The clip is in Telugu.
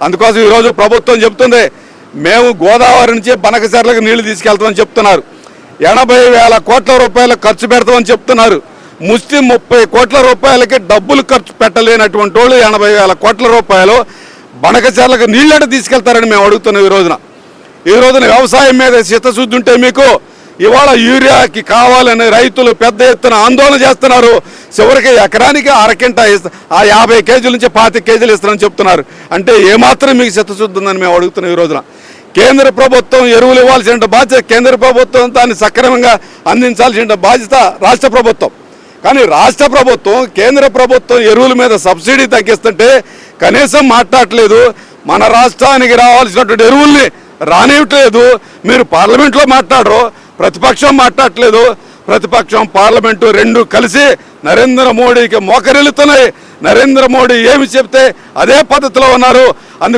అందుకోసం ఈరోజు ప్రభుత్వం చెప్తుంది, మేము గోదావరి నుంచి బనకచెర్లకు నీళ్లు తీసుకెళ్తామని చెప్తున్నారు. 80,000 కోట్ల రూపాయలు ఖర్చు పెడతామని చెప్తున్నారు. ముస్లిం 30 కోట్ల రూపాయలకి డబ్బులు ఖర్చు పెట్టలేనటువంటి వాళ్ళు 80,000 కోట్ల రూపాయలు బనకచెర్లకు నీళ్ళట తీసుకెళ్తారని మేము అడుగుతున్నాం. ఈ రోజున వ్యవసాయం మీద చిత్తశుద్ధి ఉంటే మీకు ఇవాళ యూరియాకి కావాలని రైతులు పెద్ద ఎత్తున ఆందోళన చేస్తున్నారు. చివరికి ఎకరానికి అరకింట 50 కేజీల నుంచి 25 కేజీలు ఇస్తారని చెప్తున్నారు. అంటే ఏమాత్రం మీకు చిత్తశుద్ధి ఉందని మేము అడుగుతున్నాం. ఈ రోజున కేంద్ర ప్రభుత్వం ఎరువులు ఇవ్వాల్సిన బాధ్యత కేంద్ర ప్రభుత్వం, దాన్ని సక్రమంగా అందించాల్సిన బాధ్యత రాష్ట్ర ప్రభుత్వం. కానీ రాష్ట్ర ప్రభుత్వం కేంద్ర ప్రభుత్వం ఎరువుల మీద సబ్సిడీ తగ్గిస్తుంటే కనీసం మాట్లాడట్లేదు. మన రాష్ట్రానికి రావాల్సినటువంటి ఎరువుల్ని రానివ్వట్లేదు. మీరు పార్లమెంట్లో మాట్లాడరు, ప్రతిపక్షం మాట్లాడట్లేదు. ప్రతిపక్షం పార్లమెంటు రెండు కలిసి నరేంద్ర మోడీకి మోకరిల్లుతున్నాయి. నరేంద్ర మోడీ ఏమి చెప్తే అదే పద్ధతిలో ఉన్నారు. అందుకు